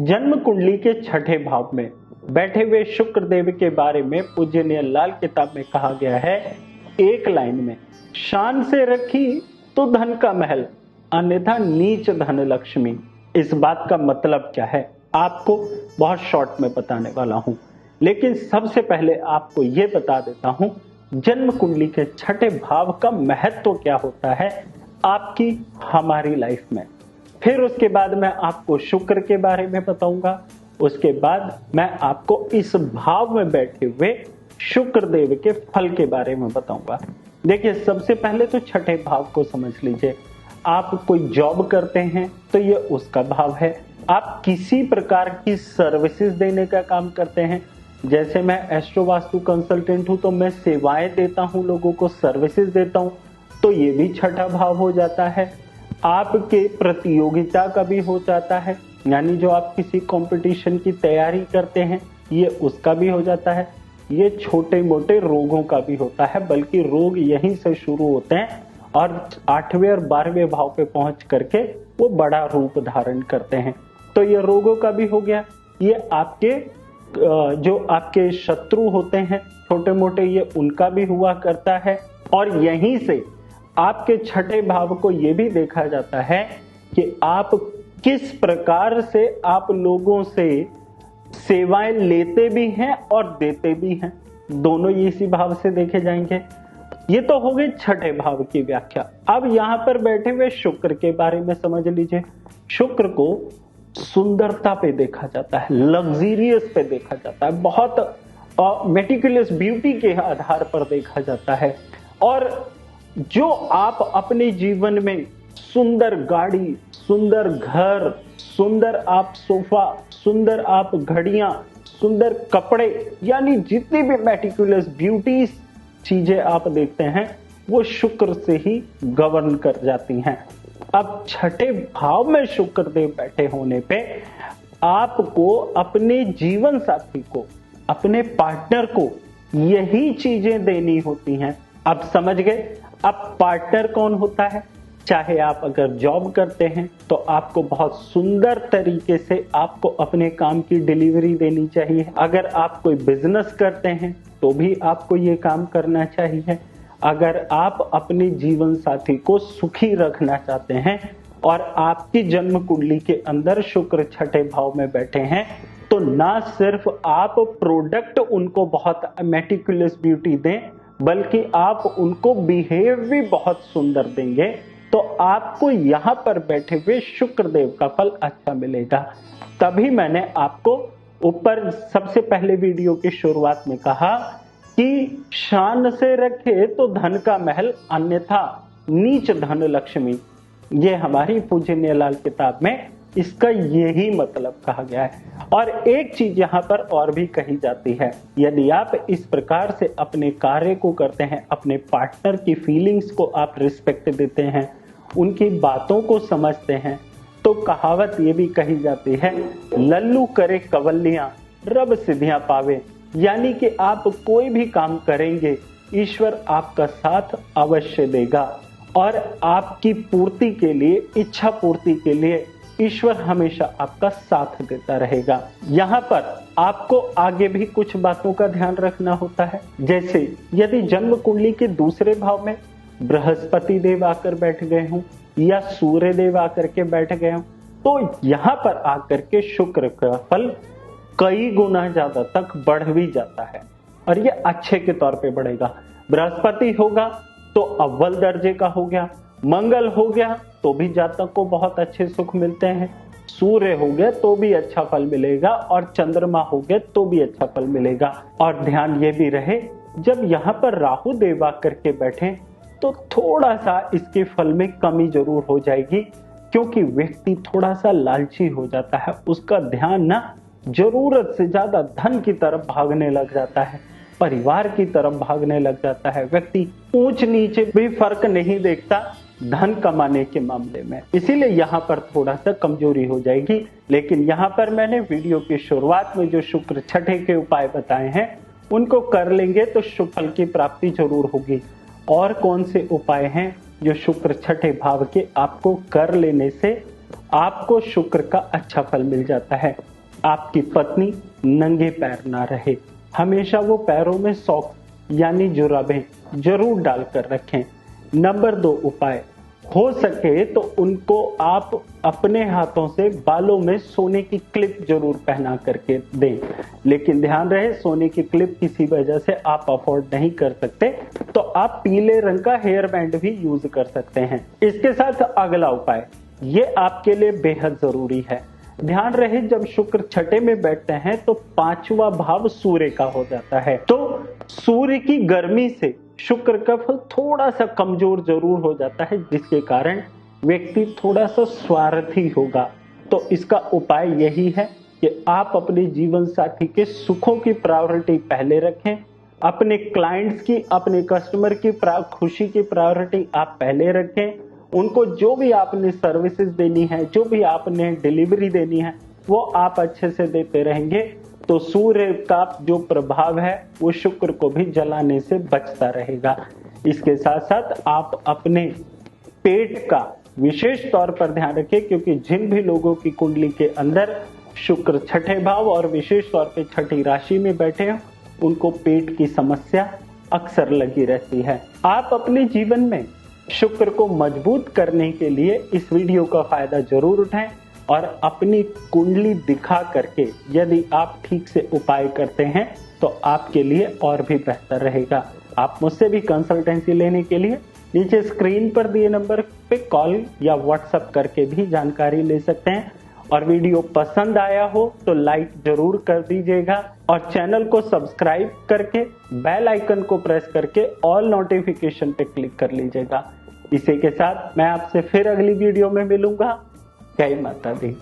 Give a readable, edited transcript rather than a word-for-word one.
जन्म कुंडली के छठे भाव में बैठे हुए शुक्र देव के बारे में पूज्यनीय लाल किताब में कहा गया है एक लाइन में, शान से रखी तो धन का महल, अन्यथा नीच धन लक्ष्मी। इस बात का मतलब क्या है आपको बहुत शॉर्ट में बताने वाला हूं, लेकिन सबसे पहले आपको यह बता देता हूं जन्म कुंडली के छठे भाव का महत्व क्या होता है आपकी हमारी लाइफ में। फिर उसके बाद मैं आपको शुक्र के बारे में बताऊंगा, उसके बाद मैं आपको इस भाव में बैठे हुए शुक्र देव के फल के बारे में बताऊंगा। देखिए, सबसे पहले तो छठे भाव को समझ लीजिए। आप कोई जॉब करते हैं तो ये उसका भाव है। आप किसी प्रकार की सर्विसेज देने का काम करते हैं, जैसे मैं एस्ट्रो वास्तु कंसल्टेंट हूं तो मैं सेवाएं देता हूं, लोगों को सर्विसेज देता हूं, तो ये भी छठा भाव हो जाता है। आपके प्रतियोगिता का भी हो जाता है, यानी जो आप किसी कंपटीशन की तैयारी करते हैं ये उसका भी हो जाता है। ये छोटे मोटे रोगों का भी होता है, बल्कि रोग यहीं से शुरू होते हैं और 8वें और 12वें भाव पे पहुंच करके वो बड़ा रूप धारण करते हैं। तो ये रोगों का भी हो गया। ये आपके जो आपके शत्रु होते हैं छोटे मोटे, ये उनका भी हुआ करता है। और यहीं से आपके छठे भाव को यह भी देखा जाता है कि आप किस प्रकार से आप लोगों से सेवाएं लेते भी हैं और देते भी हैं, दोनों इसी भाव से देखे जाएंगे। ये तो हो गई छठे भाव की व्याख्या। अब यहां पर बैठे हुए शुक्र के बारे में समझ लीजिए। शुक्र को सुंदरता पे देखा जाता है, लग्जीरियस पे देखा जाता है, बहुत मेटिकुलस ब्यूटी के आधार पर देखा जाता है। और जो आप अपने जीवन में सुंदर गाड़ी, सुंदर घर, सुंदर आप सोफा, सुंदर आप घड़ियां, सुंदर कपड़े, यानी जितनी भी मेटिकुलस ब्यूटी चीजें आप देखते हैं वो शुक्र से ही गवर्न कर जाती हैं। अब छठे भाव में शुक्र देव बैठे होने पे आपको अपने जीवन साथी को, अपने पार्टनर को यही चीजें देनी होती हैं। अब समझ गए। अब पार्टनर कौन होता है? चाहे आप अगर जॉब करते हैं तो आपको बहुत सुंदर तरीके से आपको अपने काम की डिलीवरी देनी चाहिए। अगर आप कोई बिजनेस करते हैं तो भी आपको ये काम करना चाहिए। अगर आप अपने जीवन साथी को सुखी रखना चाहते हैं और आपकी जन्म कुंडली के अंदर शुक्र छठे भाव में बैठे हैं, तो ना सिर्फ आप प्रोडक्ट उनको बहुत मेटिकुलस ब्यूटी दें, बल्कि आप उनको बिहेव भी बहुत सुंदर देंगे, तो आपको यहां पर बैठे हुए शुक्र देव का फल अच्छा मिलेगा। तभी मैंने आपको ऊपर सबसे पहले वीडियो की शुरुआत में कहा कि शान से रखे तो धन का महल, अन्यथा नीच धन लक्ष्मी। ये हमारी पूज्यनीय लाल किताब में इसका यही मतलब कहा गया है। और एक चीज यहां पर और भी कही जाती है, यदि आप इस प्रकार से अपने कार्य को करते हैं, अपने पार्टनर की फीलिंग्स को आप रिस्पेक्ट देते हैं, उनकी बातों को समझते हैं, तो कहावत ये भी कही जाती है, लल्लू करे कवल्लियां रब सिद्धियां पावे। यानी कि आप कोई भी काम करेंगे ईश्वर आपका साथ अवश्य देगा और आपकी पूर्ति के लिए, इच्छा पूर्ति के लिए ईश्वर हमेशा आपका साथ देता रहेगा। यहाँ पर आपको आगे भी कुछ बातों का ध्यान रखना होता है, जैसे यदि जन्म कुंडली के दूसरे भाव में बृहस्पति देव आकर बैठ गए हों या सूर्य देव आकर के बैठ गए हों, तो यहाँ पर आकर के शुक्र का फल कई गुना ज्यादा तक बढ़ भी जाता है और ये अच्छे के तौर पे बढ़ेगा। बृहस्पति होगा तो अव्वल दर्जे का हो गया, मंगल हो गया तो भी जातक को बहुत अच्छे सुख मिलते हैं, सूर्य हो गया तो भी अच्छा फल मिलेगा और चंद्रमा हो गया तो भी अच्छा फल मिलेगा। और ध्यान ये भी रहे, जब यहाँ पर राहु देव आकर के बैठे तो थोड़ा सा इसके फल में कमी जरूर हो जाएगी, क्योंकि व्यक्ति थोड़ा सा लालची हो जाता है, उसका ध्यान ना जरूरत से ज्यादा धन की तरफ भागने लग जाता है, परिवार की तरफ भागने लग जाता है। व्यक्ति ऊंच नीचे भी फर्क नहीं देखता धन कमाने के मामले में, इसीलिए यहाँ पर थोड़ा सा कमजोरी हो जाएगी। लेकिन यहाँ पर मैंने वीडियो की शुरुआत में जो शुक्र छठे के उपाय बताए हैं उनको कर लेंगे तो शुभ फल की प्राप्ति जरूर होगी। और कौन से उपाय हैं जो शुक्र छठे भाव के आपको कर लेने से आपको शुक्र का अच्छा फल मिल जाता है, आपकी पत्नी नंगे पैर ना रहे। हमेशा वो पैरों में सॉक्स यानी जुराबें जरूर डालकर रखें। नंबर 2 उपाय, हो सके तो उनको आप अपने हाथों से बालों में सोने की क्लिप जरूर पहना करके दें। लेकिन ध्यान रहे, सोने की क्लिप किसी वजह से आप अफोर्ड नहीं कर सकते तो आप पीले रंग का हेयर बैंड भी यूज कर सकते हैं। इसके साथ अगला उपाय, ये आपके लिए बेहद जरूरी है। ध्यान रहे, जब शुक्र छठे में बैठते हैं तो 5वां भाव सूर्य का हो जाता है। तो सूर्य की गर्मी से शुक्र का फल थोड़ा सा कमजोर जरूर हो जाता है, जिसके कारण व्यक्ति थोड़ा सा स्वार्थी होगा। तो इसका उपाय यही है कि आप अपने जीवन साथी के सुखों की प्रायोरिटी पहले रखें। अपने क्लाइंट्स की, अपने कस्टमर की खुशी की प्रायोरिटी आप पहले रखें। उनको जो भी आपने सर्विसेज देनी है, जो भी आपने डिलीवरी देनी है, वो आप अच्छे से देते रहेंगे तो सूर्य का जो प्रभाव है वो शुक्र को भी जलाने से बचता रहेगा। इसके साथ साथ आप अपने पेट का विशेष तौर पर ध्यान रखें, क्योंकि जिन भी लोगों की कुंडली के अंदर शुक्र छठे भाव और विशेष तौर पे छठी राशि में बैठे हैं, उनको पेट की समस्या अक्सर लगी रहती है। आप अपने जीवन में शुक्र को मजबूत करने के लिए इस वीडियो का फायदा जरूर उठाएं और अपनी कुंडली दिखा करके यदि आप ठीक से उपाय करते हैं तो आपके लिए और भी बेहतर रहेगा। आप मुझसे भी कंसल्टेंसी लेने के लिए नीचे स्क्रीन पर दिए नंबर पे कॉल या व्हाट्सएप करके भी जानकारी ले सकते हैं। और वीडियो पसंद आया हो तो लाइक जरूर कर दीजिएगा और चैनल को सब्सक्राइब करके बेल आइकन को प्रेस करके ऑल नोटिफिकेशन पे क्लिक कर लीजिएगा। इसी के साथ मैं आपसे फिर अगली वीडियो में मिलूंगा। जय माता दी।